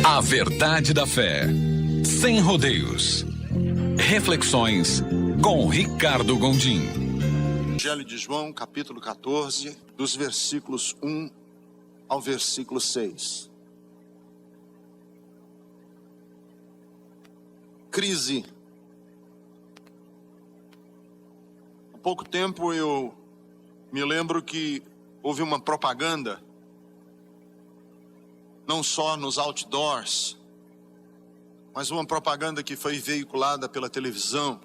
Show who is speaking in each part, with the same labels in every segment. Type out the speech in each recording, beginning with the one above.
Speaker 1: A verdade da fé, sem rodeios. Reflexões com Ricardo Gondim.
Speaker 2: Evangelho de João, capítulo 14, dos versículos 1 ao versículo 6. Crise. Há pouco tempo eu me lembro que houve uma propaganda, não só nos outdoors, mas uma propaganda que foi veiculada pela televisão,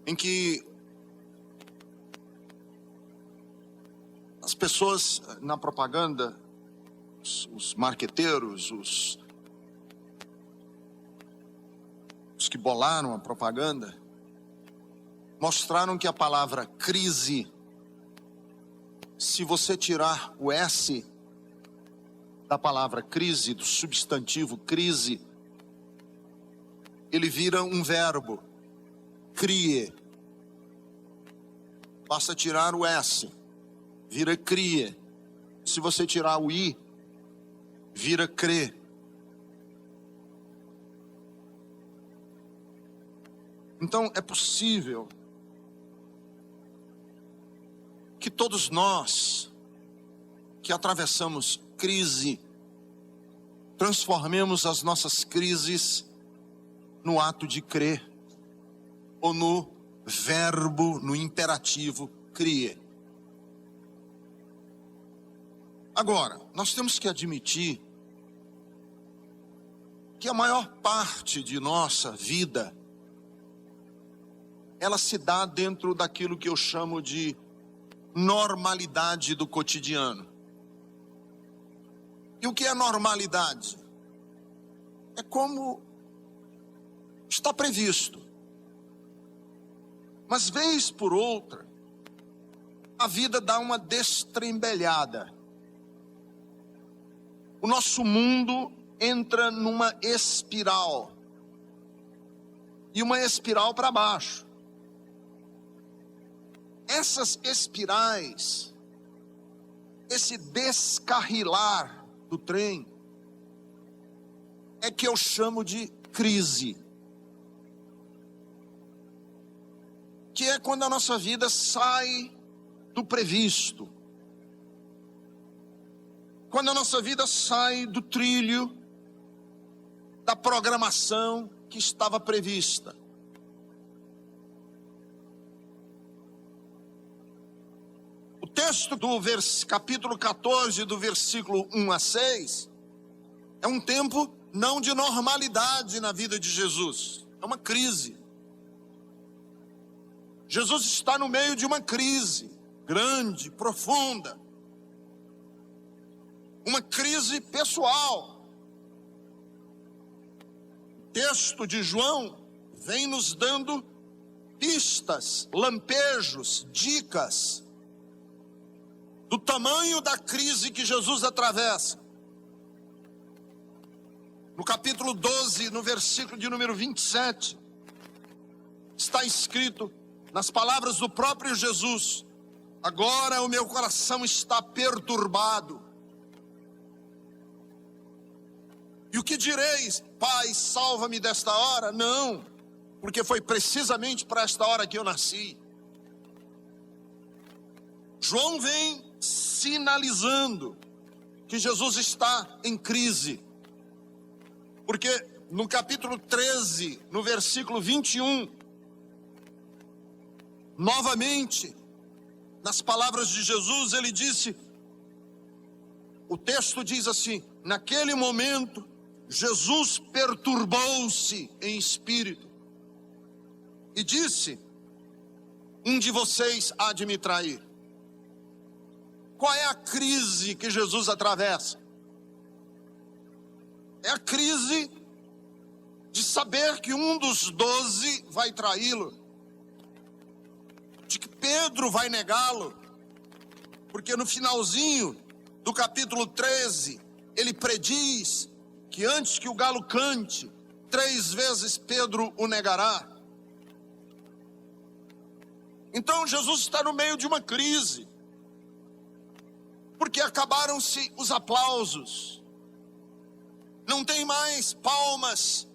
Speaker 2: em que as pessoas na propaganda, os marqueteiros, os que bolaram a propaganda, mostraram que a palavra crise, se você tirar o S da palavra crise, do substantivo crise, ele vira um verbo, crie. Basta tirar o S, vira crie. Se você tirar o I, vira crê. Então é possível que todos nós que atravessamos crise, transformemos as nossas crises no ato de crer, ou no verbo, no imperativo, crie. Agora, nós temos que admitir que a maior parte de nossa vida, ela se dá dentro daquilo que eu chamo de normalidade do cotidiano. E o que é normalidade? É como está previsto. Mas vez por outra, a vida dá uma destrembelhada. O nosso mundo entra numa espiral. E uma espiral para baixo. Essas espirais, esse descarrilar do trem, é que eu chamo de crise. Que é quando a nossa vida sai do previsto. Quando a nossa vida sai do trilho, da programação que estava prevista. O texto do capítulo 14, do versículo 1 a 6, é um tempo não de normalidade na vida de Jesus. É uma crise. Jesus está no meio de uma crise grande, profunda. Uma crise pessoal. O texto de João vem nos dando pistas, lampejos, dicas do tamanho da crise que Jesus atravessa. No capítulo 12, no versículo de número 27, está escrito, nas palavras do próprio Jesus: agora o meu coração está perturbado. E o que direis? Pai, salva-me desta hora? Não, porque foi precisamente para esta hora que eu nasci. João vem sinalizando que Jesus está em crise. Porque no capítulo 13, no versículo 21, novamente, nas palavras de Jesus, ele disse, o texto diz assim: naquele momento, Jesus perturbou-se em espírito e disse: um de vocês há de me trair. Qual é a crise que Jesus atravessa? É a crise de saber que um dos 12 vai traí-lo, de que Pedro vai negá-lo, porque no finalzinho do capítulo 13, ele prediz que antes que o galo cante, 3 vezes Pedro o negará. Então Jesus está no meio de uma crise, porque acabaram-se os aplausos, Não tem mais palmas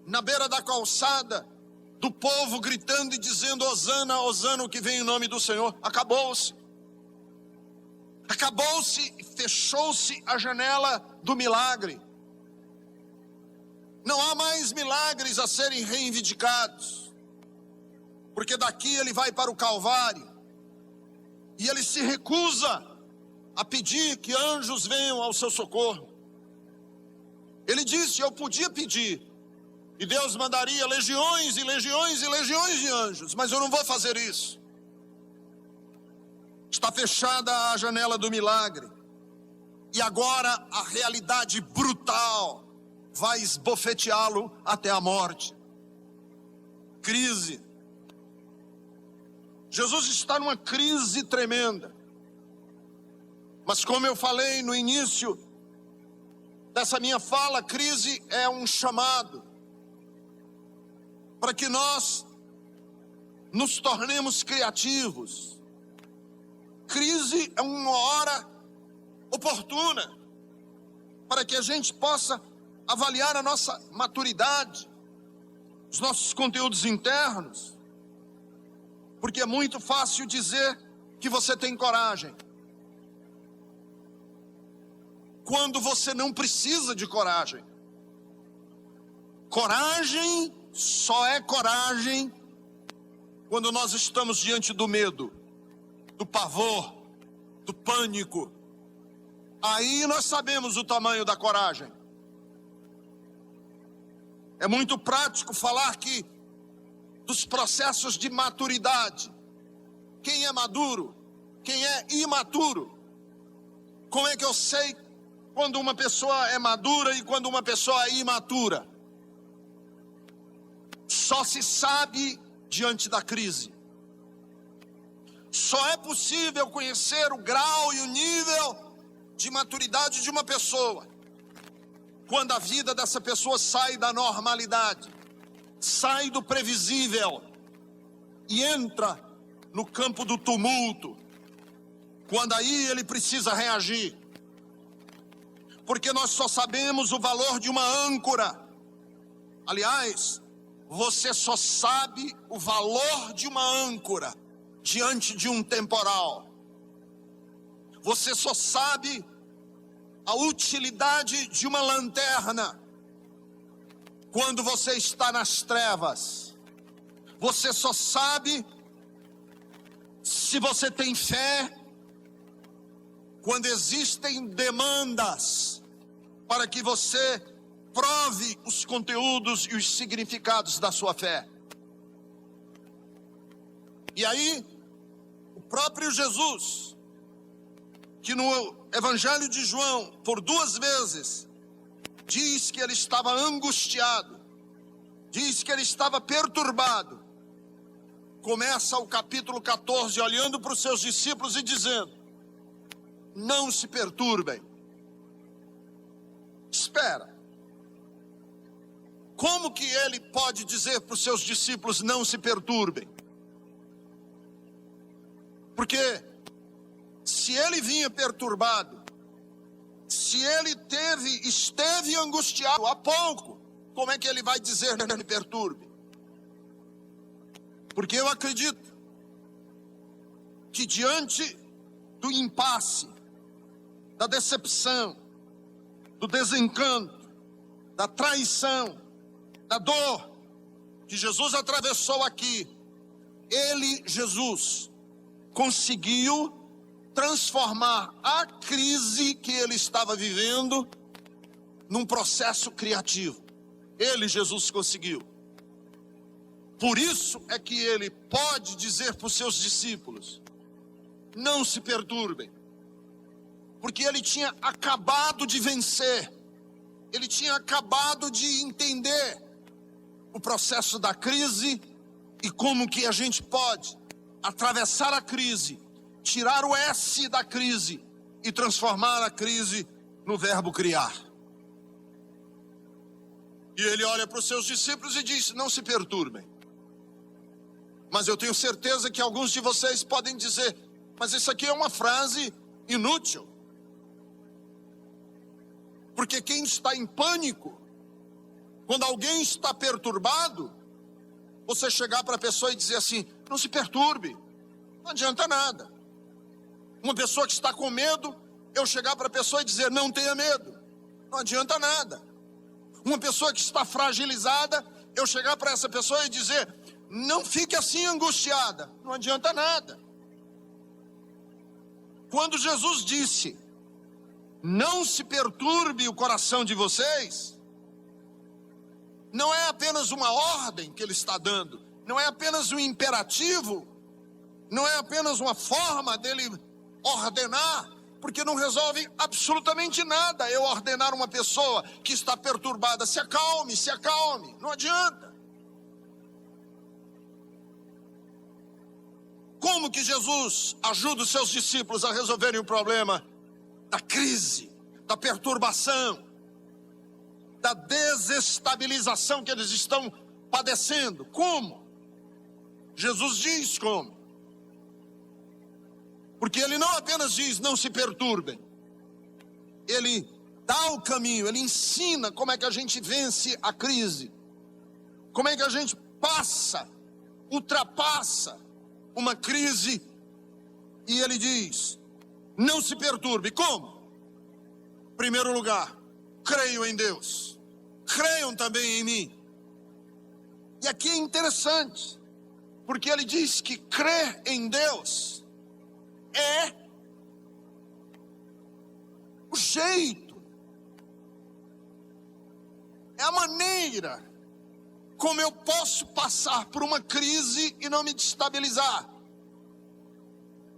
Speaker 2: na beira da calçada do povo gritando e dizendo: Hosana, Hosana, o que vem em nome do Senhor. Acabou-se. Acabou-se e fechou-se a janela do milagre. Não há mais milagres a serem reivindicados, porque daqui ele vai para o Calvário e ele se recusa a pedir que anjos venham ao seu socorro. Ele disse: eu podia pedir, e Deus mandaria legiões e legiões e legiões de anjos, mas eu não vou fazer isso. Está fechada a janela do milagre, e agora a realidade brutal vai esbofeteá-lo até a morte. Crise. Jesus está numa crise tremenda. Mas como eu falei no início dessa minha fala, crise é um chamado para que nós nos tornemos criativos. Crise é uma hora oportuna para que a gente possa avaliar a nossa maturidade, os nossos conteúdos internos, porque é muito fácil dizer que você tem coragem, quando você não precisa de coragem. Coragem só é coragem quando nós estamos diante do medo, do pavor, do pânico. Aí nós sabemos o tamanho da coragem. É muito prático falar que dos processos de maturidade. Quem é maduro? Quem é imaturo? Como é que eu sei quando uma pessoa é madura e quando uma pessoa é imatura? Só se sabe diante da crise. Só é possível conhecer o grau e o nível de maturidade de uma pessoa quando a vida dessa pessoa sai da normalidade, sai do previsível e entra no campo do tumulto, quando aí ele precisa reagir. Porque nós só sabemos o valor de uma âncora. Aliás, você só sabe o valor de uma âncora diante de um temporal. Você só sabe a utilidade de uma lanterna quando você está nas trevas. Você só sabe se você tem fé quando existem demandas para que você prove os conteúdos e os significados da sua fé. E aí, o próprio Jesus, que no Evangelho de João, por 2 vezes, diz que ele estava angustiado, diz que ele estava perturbado. Começa o capítulo 14 olhando para os seus discípulos e dizendo: não se perturbem. Espera. Como que ele pode dizer para os seus discípulos: não se perturbem? Porque se ele vinha perturbado, se ele esteve angustiado há pouco, como é que ele vai dizer: não me perturbe? Porque eu acredito que diante do impasse, da decepção, do desencanto, da traição, da dor que Jesus atravessou aqui, ele, Jesus, conseguiu transformar a crise que ele estava vivendo num processo criativo. Ele, Jesus, conseguiu. Por isso é que ele pode dizer para os seus discípulos: não se perturbem. Porque ele tinha acabado de vencer. Ele tinha acabado de entender o processo da crise e como que a gente pode atravessar a crise, tirar o S da crise e transformar a crise no verbo criar. E ele olha para os seus discípulos e diz: não se perturbem. Mas eu tenho certeza que alguns de vocês podem dizer: mas isso aqui é uma frase inútil. Porque quem está em pânico, quando alguém está perturbado, você chegar para a pessoa e dizer assim: não se perturbe, não adianta nada. Uma pessoa que está com medo, eu chegar para a pessoa e dizer: não tenha medo, não adianta nada. Uma pessoa que está fragilizada, eu chegar para essa pessoa e dizer: não fique assim angustiada, não adianta nada. Quando Jesus disse: não se perturbe o coração de vocês, não é apenas uma ordem que ele está dando, não é apenas um imperativo, não é apenas uma forma dele ordenar, porque não resolve absolutamente nada eu ordenar uma pessoa que está perturbada: se acalme, não adianta. Como que Jesus ajuda os seus discípulos a resolverem o problema da crise, da perturbação, da desestabilização que eles estão padecendo? Como? Jesus diz como. Porque ele não apenas diz: não se perturbem. Ele dá o caminho, ele ensina como é que a gente vence a crise. Como é que a gente ultrapassa uma crise. E ele diz: não se perturbe. Como? Em primeiro lugar, creiam em Deus. Creiam também em mim. E aqui é interessante, porque ele diz que crer em Deus é o jeito, é a maneira como eu posso passar por uma crise e não me destabilizar.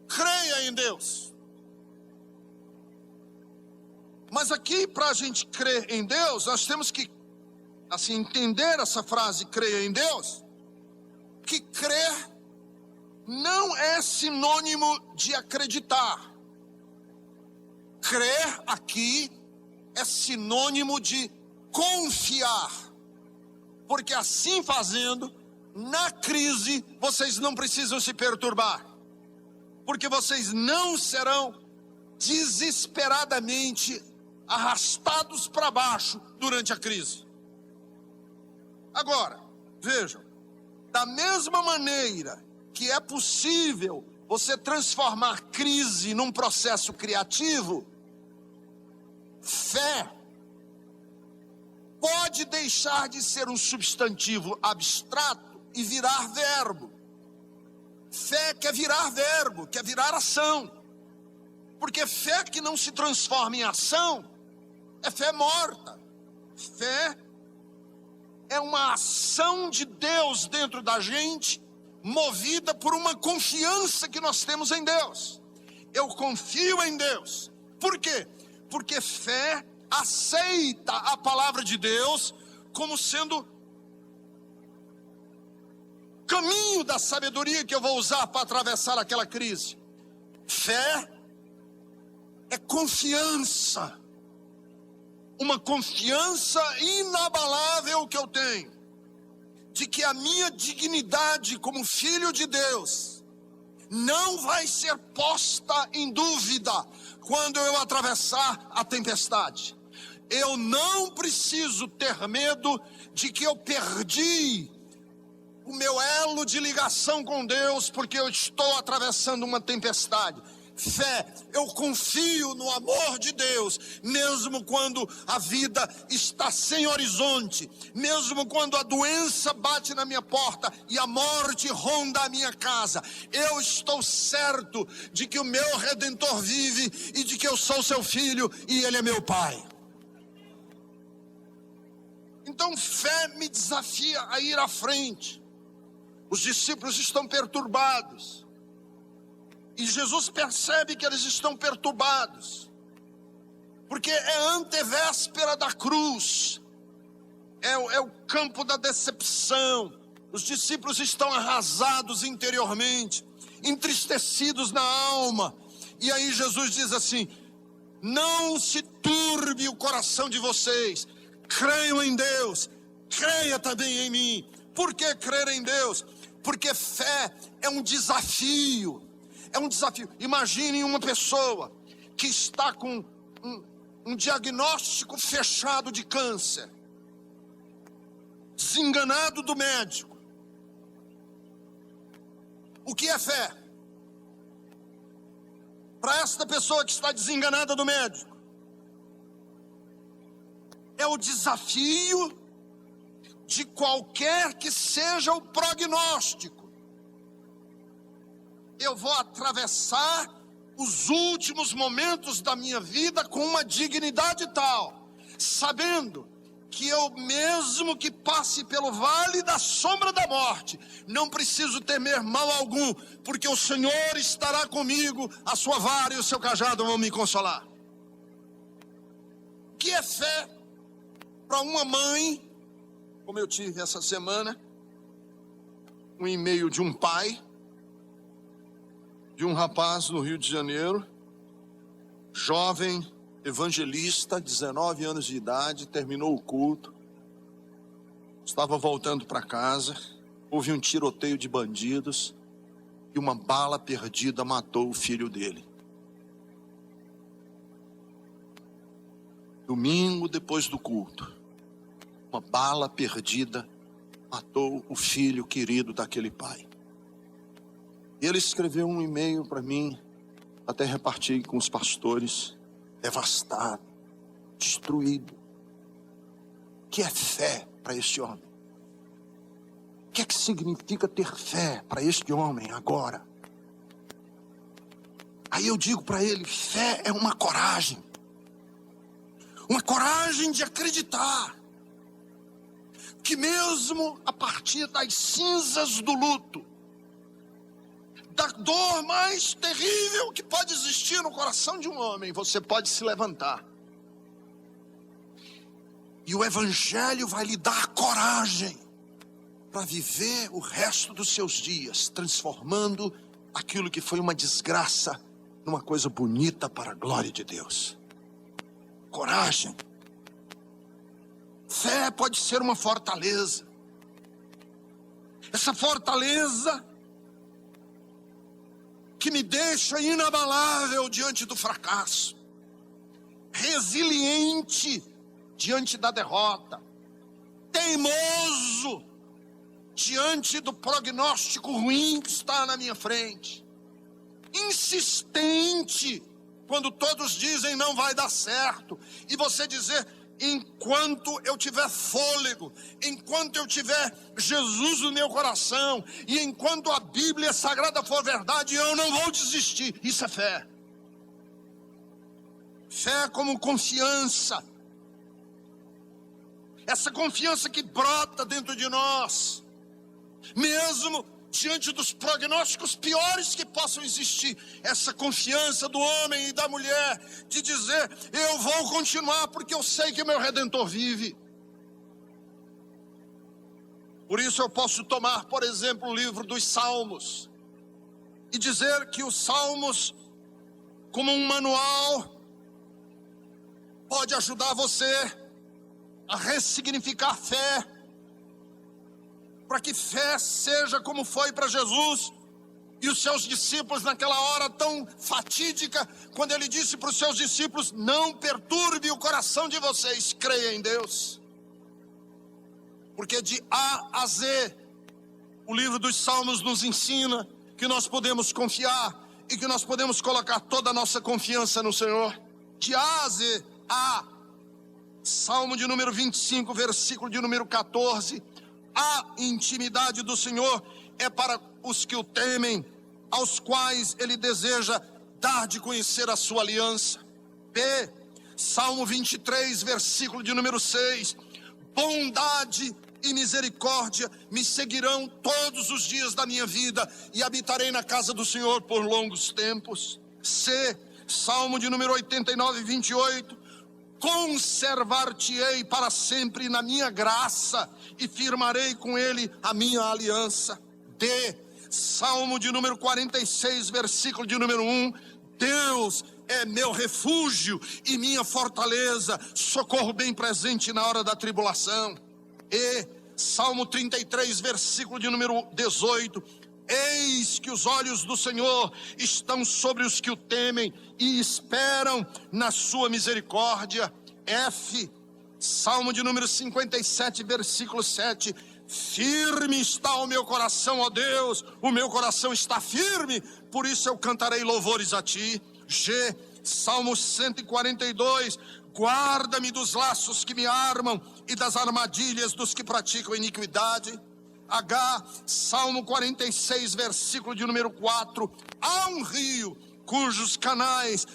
Speaker 2: Creia em Deus. Mas aqui, para a gente crer em Deus, nós temos que, assim, entender essa frase, creia em Deus, que crer não é sinônimo de acreditar. Crer aqui é sinônimo de confiar. Porque assim fazendo, na crise, vocês não precisam se perturbar. Porque vocês não serão desesperadamente arrastados para baixo durante a crise. Agora, vejam, da mesma maneira que é possível você transformar crise num processo criativo, fé pode deixar de ser um substantivo abstrato e virar verbo. Fé quer virar verbo, quer virar ação. Porque fé que não se transforma em ação é fé morta. Fé é uma ação de Deus dentro da gente, movida por uma confiança que nós temos em Deus. Eu confio em Deus. Por quê? Porque fé aceita a palavra de Deus como sendo caminho da sabedoria que eu vou usar para atravessar aquela crise. Fé é confiança, uma confiança inabalável que eu tenho, de que a minha dignidade como filho de Deus não vai ser posta em dúvida quando eu atravessar a tempestade. Eu não preciso ter medo de que eu perdi o meu elo de ligação com Deus porque eu estou atravessando uma tempestade. Fé, eu confio no amor de Deus, mesmo quando a vida está sem horizonte, mesmo quando a doença bate na minha porta e a morte ronda a minha casa. Eu estou certo de que o meu Redentor vive e de que eu sou seu filho e ele é meu pai. Então fé me desafia a ir à frente. Os discípulos estão perturbados. E Jesus percebe que eles estão perturbados, porque é antevéspera da cruz, é o campo da decepção. Os discípulos estão arrasados interiormente, entristecidos na alma. E aí Jesus diz assim: não se turbe o coração de vocês, creiam em Deus, creia também em mim. Por que crer em Deus? Porque fé é um desafio. É um desafio. Imaginem uma pessoa que está com um diagnóstico fechado de câncer, desenganado do médico. O que é fé? Para esta pessoa que está desenganada do médico, é o desafio de qualquer que seja o prognóstico. Eu vou atravessar os últimos momentos da minha vida com uma dignidade tal, sabendo que eu mesmo que passe pelo vale da sombra da morte, não preciso temer mal algum, porque o Senhor estará comigo, a sua vara e o seu cajado vão me consolar. O que é fé para uma mãe, como eu tive essa semana, um e-mail de um pai, de um rapaz no Rio de Janeiro, jovem, evangelista, 19 anos de idade, terminou o culto, estava voltando para casa, houve um tiroteio de bandidos e uma bala perdida matou o filho dele. Domingo depois do culto, uma bala perdida matou o filho querido daquele pai. E ele escreveu um e-mail para mim, até reparti com os pastores, devastado, destruído. O que é fé para este homem? O que é que significa ter fé para este homem agora? Aí eu digo para ele, fé é uma coragem de acreditar que mesmo a partir das cinzas do luto, da dor mais terrível que pode existir no coração de um homem, você pode se levantar. E o Evangelho vai lhe dar coragem para viver o resto dos seus dias, transformando aquilo que foi uma desgraça numa coisa bonita para a glória de Deus. Coragem. Fé pode ser uma fortaleza. Essa fortaleza que me deixa inabalável diante do fracasso, resiliente diante da derrota, teimoso diante do prognóstico ruim que está na minha frente, insistente quando todos dizem não vai dar certo, e você dizer, enquanto eu tiver fôlego, enquanto eu tiver Jesus no meu coração, e enquanto a Bíblia Sagrada for verdade, eu não vou desistir. Isso é fé. Fé como confiança. Essa confiança que brota dentro de nós, mesmo diante dos prognósticos piores que possam existir, essa confiança do homem e da mulher, de dizer, eu vou continuar porque eu sei que meu Redentor vive. Por isso eu posso tomar, por exemplo, o livro dos Salmos, e dizer que os Salmos, como um manual, pode ajudar você a ressignificar fé, para que fé seja como foi para Jesus e os seus discípulos naquela hora tão fatídica, quando ele disse para os seus discípulos, não perturbe o coração de vocês, creia em Deus. Porque de A a Z, o livro dos Salmos nos ensina que nós podemos confiar e que nós podemos colocar toda a nossa confiança no Senhor. De A a Z, Salmo de número 25, versículo de número 14, a intimidade do Senhor é para os que o temem, aos quais ele deseja dar de conhecer a sua aliança. B, Salmo 23, versículo de número 6, bondade e misericórdia me seguirão todos os dias da minha vida e habitarei na casa do Senhor por longos tempos. C, Salmo de número 89, 28, conservar-te-ei para sempre na minha graça e firmarei com ele a minha aliança. D, Salmo de número 46, versículo de número 1, Deus é meu refúgio e minha fortaleza, socorro bem presente na hora da tribulação. E, Salmo 33, versículo de número 18, Eis que os olhos do Senhor estão sobre os que o temem e esperam na sua misericórdia. F, Salmo de número 57, versículo 7. Firme está o meu coração, ó Deus, o meu coração está firme, por isso eu cantarei louvores a ti. G, Salmo 142. Guarda-me dos laços que me armam e das armadilhas dos que praticam iniquidade. H, Salmo 46, versículo de número 4. Há um rio cujos canais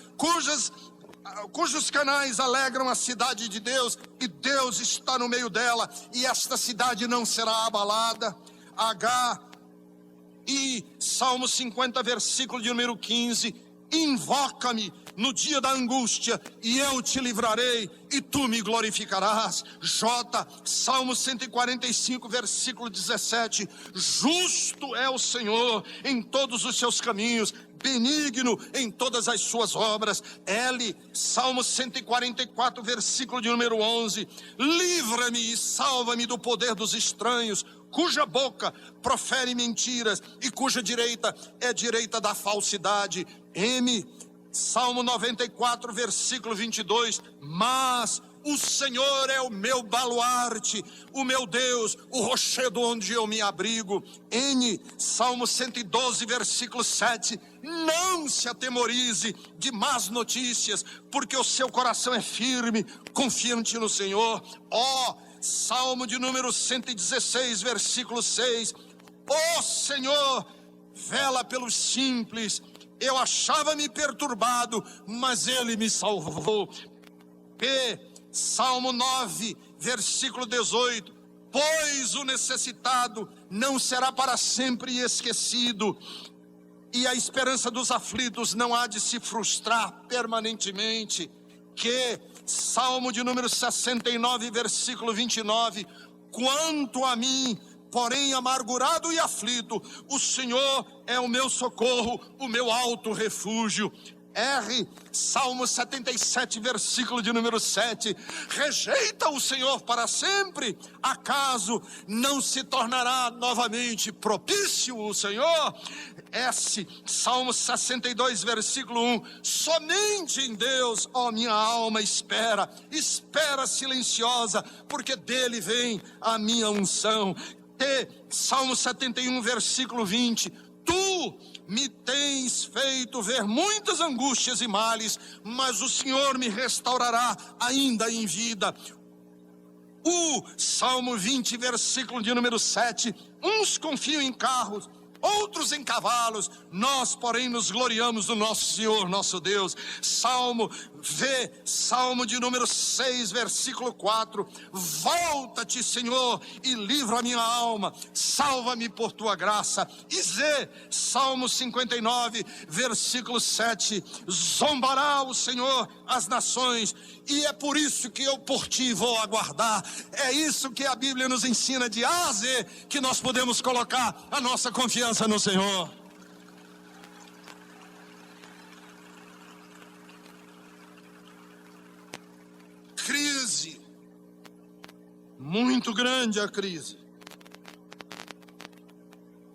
Speaker 2: alegram a cidade de Deus, e Deus está no meio dela, e esta cidade não será abalada. H, e Salmo 50, versículo de número 15. Invoca-me no dia da angústia, e eu te livrarei, e tu me glorificarás. J, Salmo 145, versículo 17. Justo é o Senhor em todos os seus caminhos, benigno em todas as suas obras. L, Salmo 144, versículo de número 11. Livra-me e salva-me do poder dos estranhos, cuja boca profere mentiras e cuja direita é direita da falsidade. M, Salmo 94, versículo 22. Mas o Senhor é o meu baluarte, o meu Deus, o rochedo onde eu me abrigo. N, Salmo 112, versículo 7. Não se atemorize de más notícias, porque o seu coração é firme, confiante no Senhor. O, Salmo de número 116, versículo 6. Ó Senhor, vela pelos simples. Eu achava-me perturbado, mas Ele me salvou. P, Salmo 9, versículo 18. Pois o necessitado não será para sempre esquecido, e a esperança dos aflitos não há de se frustrar permanentemente. Que, Salmo de número 69, versículo 29. Quanto a mim, porém amargurado e aflito, o Senhor é o meu socorro, o meu alto refúgio. R, Salmo 77, versículo de número 7. Rejeita o Senhor para sempre? Acaso não se tornará novamente propício o Senhor? S, Salmo 62, versículo 1. Somente em Deus, ó minha alma, espera silenciosa, porque dele vem a minha unção. T, Salmo 71, versículo 20. Tu me tens feito ver muitas angústias e males, mas o Senhor me restaurará ainda em vida. O Salmo 20, versículo de número 7. Uns confiam em carros, outros em cavalos, nós, porém, nos gloriamos do nosso Senhor, nosso Deus. Salmo de número 6, versículo 4. Volta-te, Senhor, e livra a minha alma, salva-me por tua graça. E Z, Salmo 59, versículo 7. Zombará o Senhor as nações, e é por isso que eu por ti vou aguardar. É isso que a Bíblia nos ensina de A a Z, que nós podemos colocar a nossa confiança no Senhor. Crise, muito grande a crise,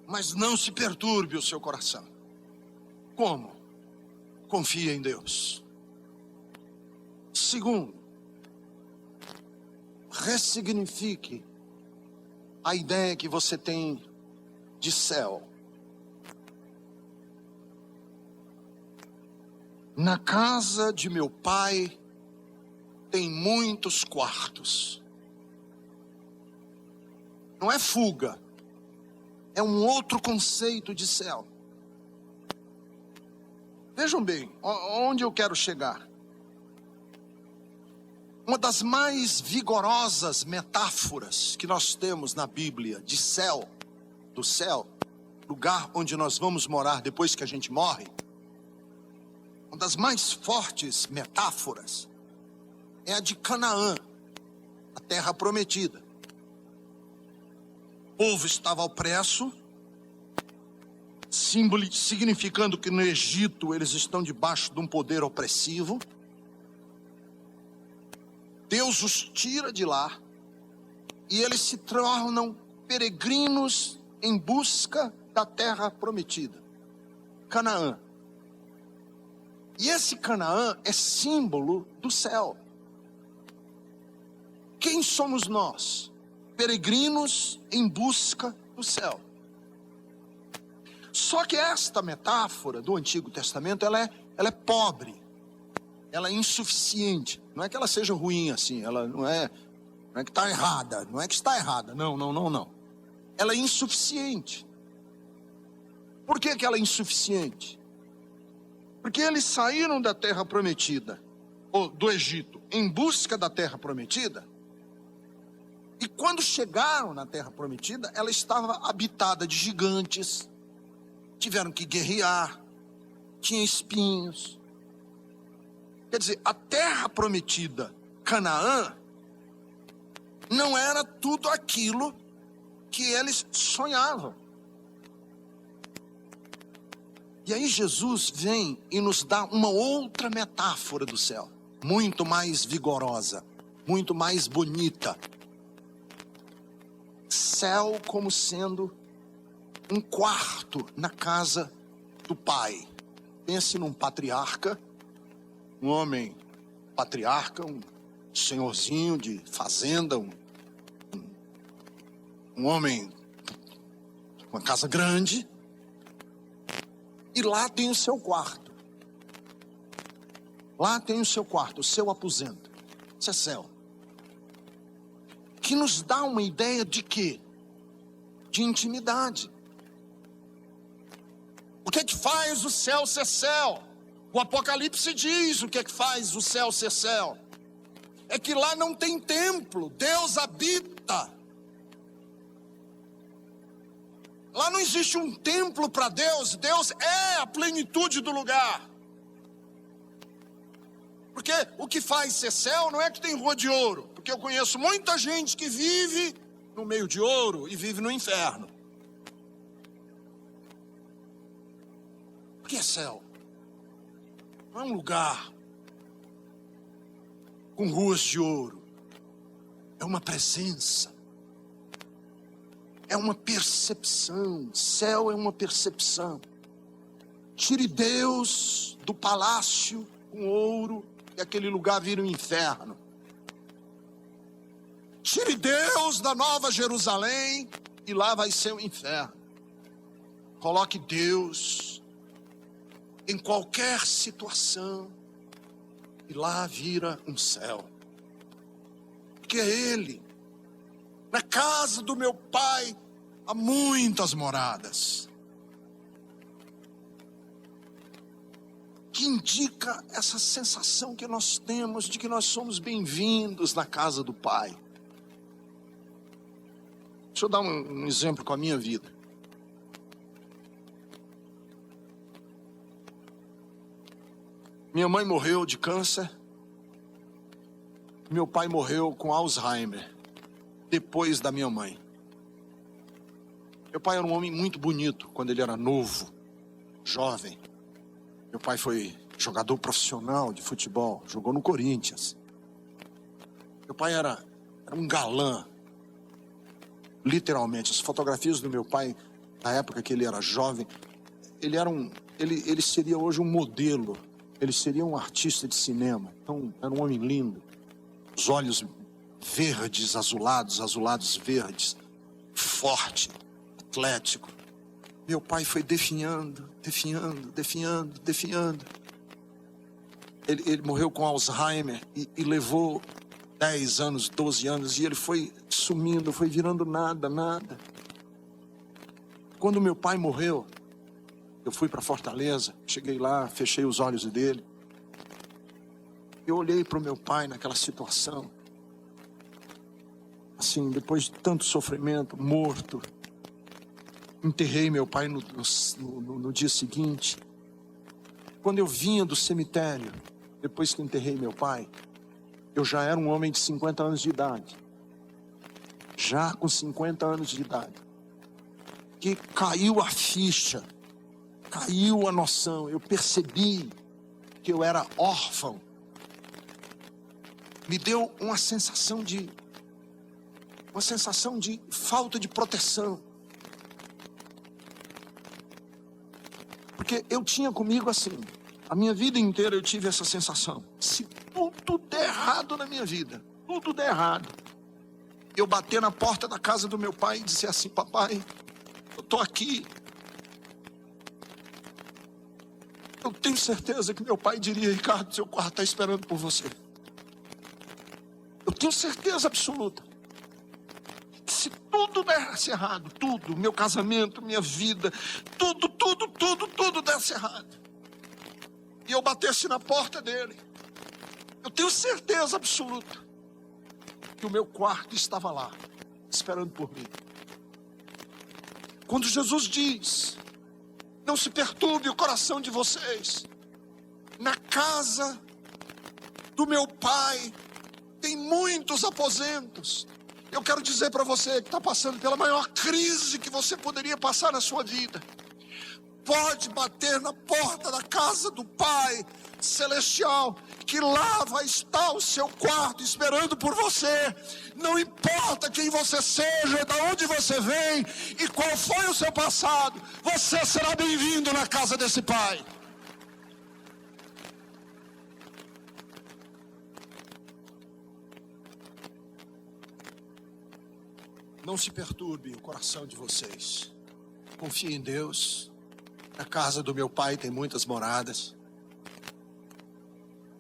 Speaker 2: mas não se perturbe o seu coração. Como? Confia em Deus. Segundo, ressignifique a ideia que você tem de céu. Na casa de meu pai tem muitos quartos. Não é fuga, é um outro conceito de céu. Vejam bem, onde eu quero chegar. Uma das mais vigorosas metáforas que nós temos na Bíblia de céu, do céu, lugar onde nós vamos morar depois que a gente morre. Uma das mais fortes metáforas é a de Canaã, a terra prometida. O povo estava opresso, significando que no Egito eles estão debaixo de um poder opressivo. Deus os tira de lá e eles se tornam peregrinos em busca da terra prometida, Canaã. E esse Canaã é símbolo do céu. Quem somos nós? Peregrinos em busca do céu. Só que esta metáfora do Antigo Testamento, ela é pobre, ela é insuficiente. Não é que ela seja ruim assim, ela não é que está errada, não é que está errada, não. Ela é insuficiente. Por que ela é insuficiente? Porque eles saíram da terra prometida, ou do Egito, em busca da terra prometida. E quando chegaram na terra prometida, ela estava habitada de gigantes, tiveram que guerrear, tinha espinhos. Quer dizer, a terra prometida, Canaã, não era tudo aquilo que eles sonhavam. E aí Jesus vem e nos dá uma outra metáfora do céu, muito mais vigorosa, muito mais bonita. Céu como sendo um quarto na casa do Pai. Pense num patriarca, um homem patriarca, um senhorzinho de fazenda, um homem com uma casa grande, e lá tem o seu quarto. Lá tem o seu quarto, o seu aposento. Isso é céu. Que nos dá uma ideia de quê? De intimidade. O que é que faz o céu ser céu? O Apocalipse diz o que é que faz o céu ser céu. É que lá não tem templo, Deus habita. Lá não existe um templo para Deus, Deus é a plenitude do lugar. Porque o que faz ser céu não é que tem rua de ouro, porque eu conheço muita gente que vive no meio de ouro e vive no inferno. O que é céu? Não é um lugar com ruas de ouro, é uma presença. É uma percepção, céu é uma percepção. Tire Deus do palácio com ouro e aquele lugar vira um inferno. Tire Deus da Nova Jerusalém e lá vai ser um inferno. Coloque Deus em qualquer situação e lá vira um céu. Porque é Ele. Na casa do meu Pai há muitas moradas. Que indica essa sensação que nós temos de que nós somos bem-vindos na casa do Pai. Deixa eu dar um exemplo com a minha vida. Minha mãe morreu de câncer. Meu pai morreu com Alzheimer. Depois da minha mãe. Meu pai era um homem muito bonito quando ele era novo, jovem. Meu pai foi jogador profissional de futebol, jogou no Corinthians. Meu pai era um galã, literalmente. As fotografias do meu pai, na época que ele era jovem, ele seria hoje um modelo, ele seria um artista de cinema. Então, era um homem lindo, os olhos verdes, azulados verdes, forte, atlético. Meu pai foi definhando. Ele morreu com Alzheimer e levou 10 anos, 12 anos, e ele foi sumindo, foi virando nada. Quando meu pai morreu, eu fui para Fortaleza, cheguei lá, fechei os olhos dele. Eu olhei para o meu pai naquela situação. Assim, depois de tanto sofrimento, morto, enterrei meu pai no dia seguinte. Quando eu vinha do cemitério, depois que enterrei meu pai, eu já era um homem de 50 anos de idade. Já com 50 anos de idade. Que caiu a ficha, caiu a noção, eu percebi que eu era órfão. Me deu uma sensação de falta de proteção. Porque eu tinha comigo assim, a minha vida inteira eu tive essa sensação. Se tudo der errado na minha vida, tudo der errado, eu bater na porta da casa do meu pai e dizer assim: papai, eu estou aqui. Eu tenho certeza que meu pai diria: Ricardo, seu quarto está esperando por você. Eu tenho certeza absoluta que se tudo desse errado, tudo, meu casamento, minha vida, tudo desse errado, e eu batesse na porta dele, eu tenho certeza absoluta que o meu quarto estava lá, esperando por mim. Quando Jesus diz: não se perturbe o coração de vocês, na casa do meu pai tem muitos aposentos. Eu quero dizer para você que está passando pela maior crise que você poderia passar na sua vida: pode bater na porta da casa do Pai Celestial, que lá vai estar o seu quarto esperando por você. Não importa quem você seja, de onde você vem e qual foi o seu passado, você será bem-vindo na casa desse Pai. Não se perturbe o coração de vocês. Confie em Deus. Na casa do meu pai tem muitas moradas.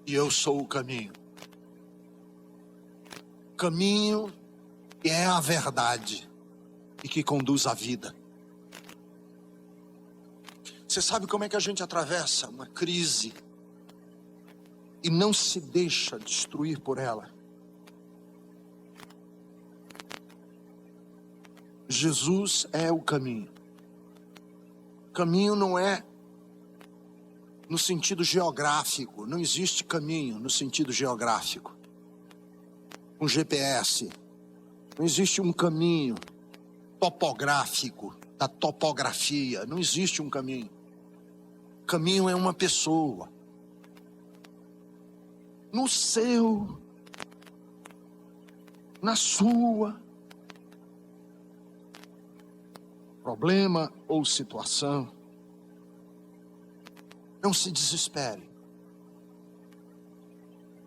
Speaker 2: E eu sou o caminho. Caminho que é a verdade e que conduz à vida. Você sabe como é que a gente atravessa uma crise e não se deixa destruir por ela? Jesus é o caminho. Caminho não é no sentido geográfico. Não existe caminho no sentido geográfico. Um GPS. Não existe um caminho topográfico, da topografia. Não existe um caminho. Caminho é uma pessoa. No seu, na sua problema ou situação, não se desespere,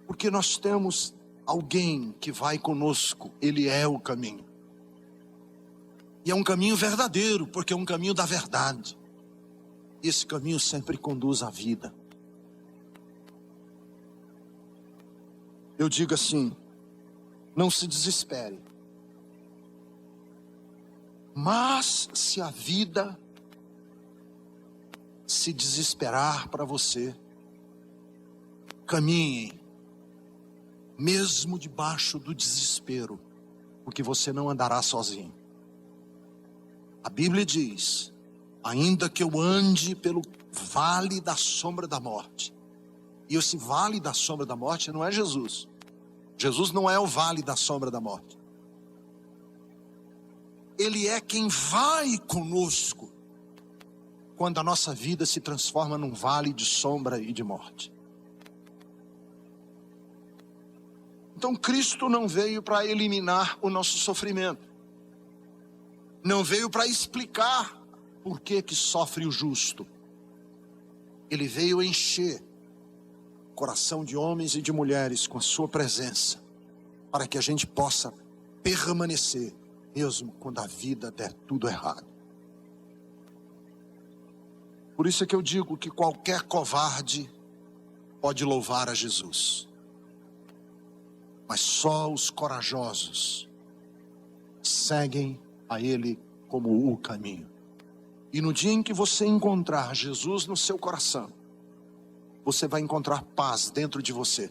Speaker 2: porque nós temos alguém que vai conosco. Ele é o caminho, e é um caminho verdadeiro, porque é um caminho da verdade. Esse caminho sempre conduz à vida. Eu digo assim: não se desespere. Mas se a vida se desesperar para você, caminhe, mesmo debaixo do desespero, porque você não andará sozinho. A Bíblia diz: ainda que eu ande pelo vale da sombra da morte. E esse vale da sombra da morte não é Jesus. Jesus não é o vale da sombra da morte. Ele é quem vai conosco quando a nossa vida se transforma num vale de sombra e de morte. Então Cristo não veio para eliminar o nosso sofrimento. Não veio para explicar por que sofre o justo. Ele veio encher o coração de homens e de mulheres com a sua presença, para que a gente possa permanecer mesmo quando a vida der tudo errado. Por isso é que eu digo que qualquer covarde pode louvar a Jesus, mas só os corajosos seguem a Ele como o caminho. E no dia em que você encontrar Jesus no seu coração, você vai encontrar paz dentro de você.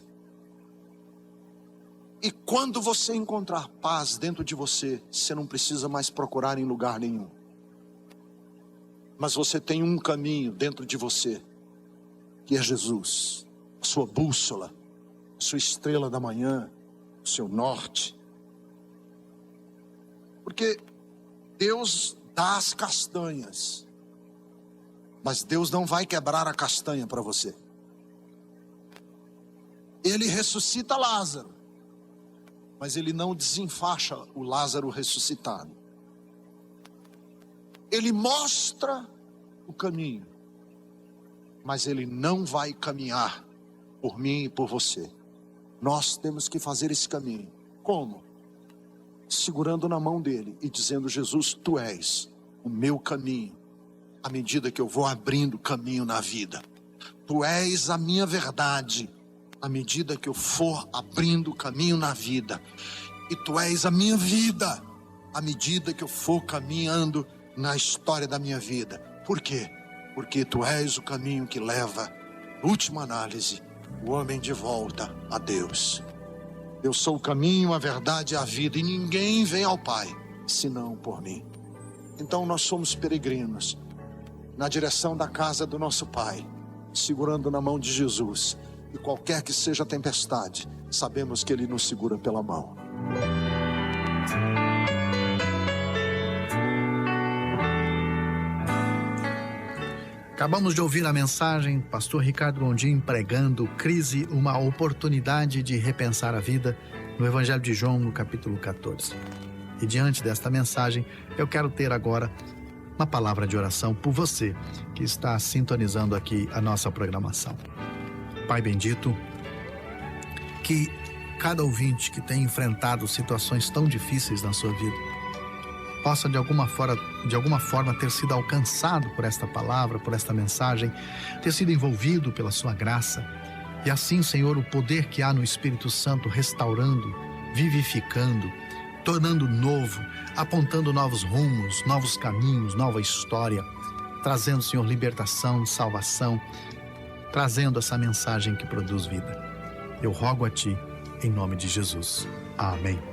Speaker 2: E quando você encontrar paz dentro de você, você não precisa mais procurar em lugar nenhum. Mas você tem um caminho dentro de você, que é Jesus, a sua bússola, a sua estrela da manhã, o seu norte. Porque Deus dá as castanhas, mas Deus não vai quebrar a castanha para você. Ele ressuscita Lázaro, mas ele não desenfaixa o Lázaro ressuscitado. Ele mostra o caminho, mas Ele não vai caminhar por mim e por você. Nós temos que fazer esse caminho. Como? Segurando na mão dele e dizendo: Jesus, tu és o meu caminho, à medida que eu vou abrindo caminho na vida. Tu és a minha verdade, à medida que eu for abrindo caminho na vida. E tu és a minha vida, à medida que eu for caminhando na história da minha vida. Por quê? Porque tu és o caminho que leva, última análise, o homem de volta a Deus. Eu sou o caminho, a verdade e a vida, e ninguém vem ao Pai senão por mim. Então nós somos peregrinos na direção da casa do nosso Pai, segurando na mão de Jesus. E qualquer que seja a tempestade, sabemos que Ele nos segura pela mão.
Speaker 3: Acabamos de ouvir a mensagem, pastor Ricardo Gondim pregando Crise, uma oportunidade de repensar a vida, no Evangelho de João, no capítulo 14. E diante desta mensagem, eu quero ter agora uma palavra de oração por você que está sintonizando aqui a nossa programação. Pai bendito, que cada ouvinte que tem enfrentado situações tão difíceis na sua vida possa de alguma forma ter sido alcançado por esta palavra, por esta mensagem, ter sido envolvido pela sua graça. E assim, Senhor, o poder que há no Espírito Santo restaurando, vivificando, tornando novo, apontando novos rumos, novos caminhos, nova história, trazendo, Senhor, libertação, salvação, trazendo essa mensagem que produz vida. Eu rogo a Ti, em nome de Jesus. Amém.